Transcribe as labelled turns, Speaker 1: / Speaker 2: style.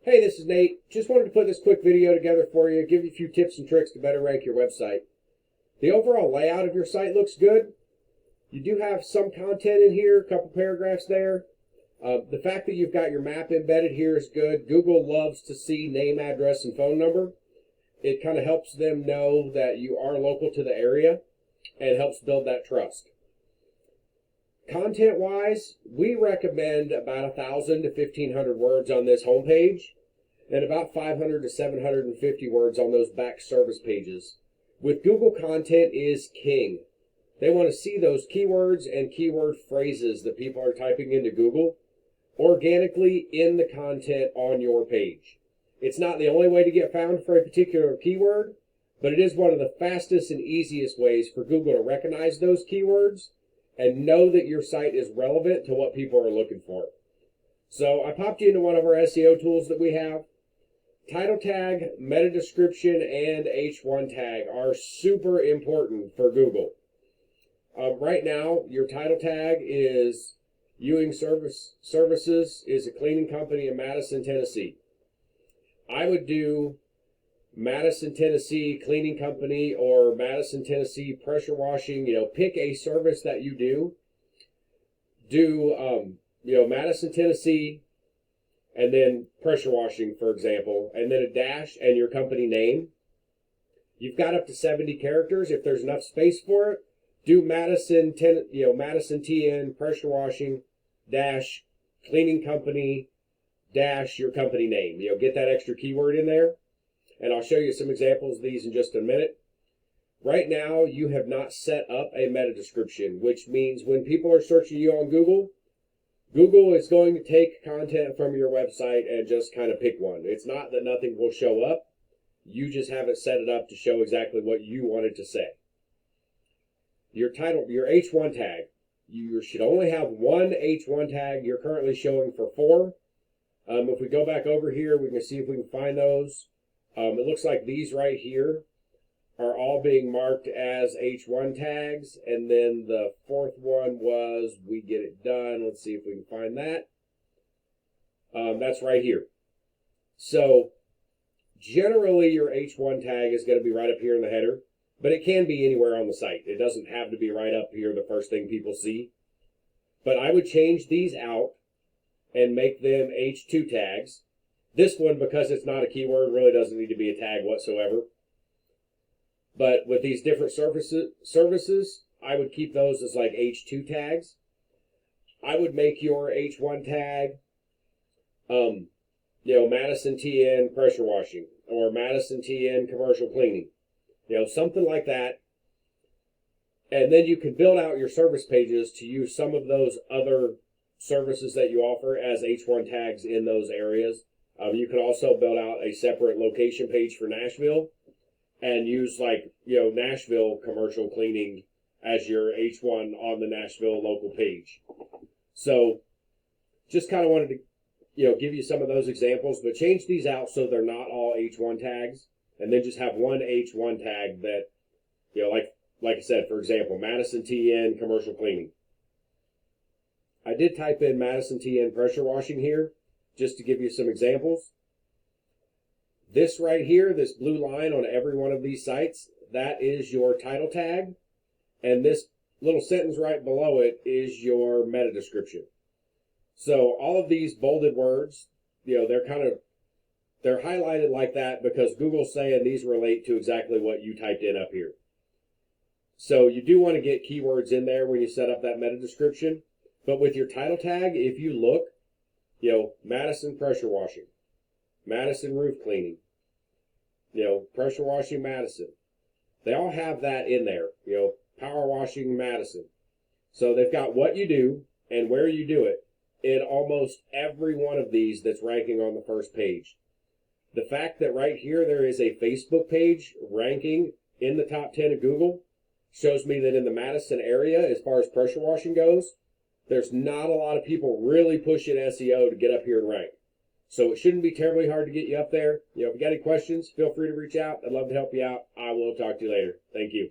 Speaker 1: Hey, this is Nate. Just wanted to put this quick video together for you, give you a few tips and tricks to better rank your website. The overall layout of your site looks good. You do have some content in here, a couple paragraphs there. The fact that you've got your map embedded here is good. Google loves to see name, address, and phone number. It kind of helps them know that you are local to the area and helps build that trust. Content-wise, we recommend about 1,000 to 1,500 words on this homepage and about 500 to 750 words on those back service pages. With Google, content is king. They want to see those keywords and keyword phrases that people are typing into Google organically in the content on your page. It's not the only way to get found for a particular keyword, but it is one of the fastest and easiest ways for Google to recognize those keywords and know that your site is relevant to what people are looking for. So I popped you into one of our SEO tools that we have. Title tag, meta description, and H1 tag are super important for Google. Right now, your title tag is Ewing Services is a cleaning company in Madison, Tennessee. I would do Madison, Tennessee cleaning company or Madison, Tennessee pressure washing. Pick a service that you do. Madison, Tennessee, and then pressure washing, for example, and then a dash and your company name. You've got up to 70 characters. If there's enough space for it, do Madison TN pressure washing dash cleaning company dash your company name. Get that extra keyword in there. And I'll show you some examples of these in just a minute. Right now, you have not set up a meta description, which means when people are searching you on Google, Google is going to take content from your website and just kind of pick one. It's not that nothing will show up. You just haven't set it up to show exactly what you wanted to say. Your title, your H1 tag. You should only have one H1 tag. You're currently showing for 4. If we go back over here, we can see if we can find those. It looks like these right here are all being marked as H1 tags, and then the 4th one was we get it done. Let's see if we can find that. That's right here. So generally your H1 tag is going to be right up here in the header, but it can be anywhere on the site. It doesn't have to be right up here, the first thing people see. But I would change these out and make them H2 tags. This one, because it's not a keyword, really doesn't need to be a tag whatsoever. But with these different services, I would keep those as like H2 tags. I would make your H1 tag, Madison TN pressure washing or Madison TN commercial cleaning, something like that. And then you can build out your service pages to use some of those other services that you offer as H1 tags in those areas. You can also build out a separate location page for Nashville and use Nashville commercial cleaning as your H1 on the Nashville local page. So just kind of wanted to give you some of those examples, but change these out so they're not all H1 tags, and then just have one H1 tag that, like I said, for example, Madison TN commercial cleaning. I did type in Madison TN pressure washing here, just to give you some examples. This right here, this blue line on every one of these sites, that is your title tag. And this little sentence right below it is your meta description. So all of these bolded words, they're highlighted like that because Google's saying these relate to exactly what you typed in up here. So you do want to get keywords in there when you set up that meta description. But with your title tag, if you look, Madison pressure washing, Madison roof cleaning, pressure washing Madison. They all have that in there, power washing Madison. So they've got what you do and where you do it in almost every one of these that's ranking on the first page. The fact that right here there is a Facebook page ranking in the top 10 of Google shows me that in the Madison area, as far as pressure washing goes, there's not a lot of people really pushing SEO to get up here and rank. So it shouldn't be terribly hard to get you up there. If you got any questions, feel free to reach out. I'd love to help you out. I will talk to you later. Thank you.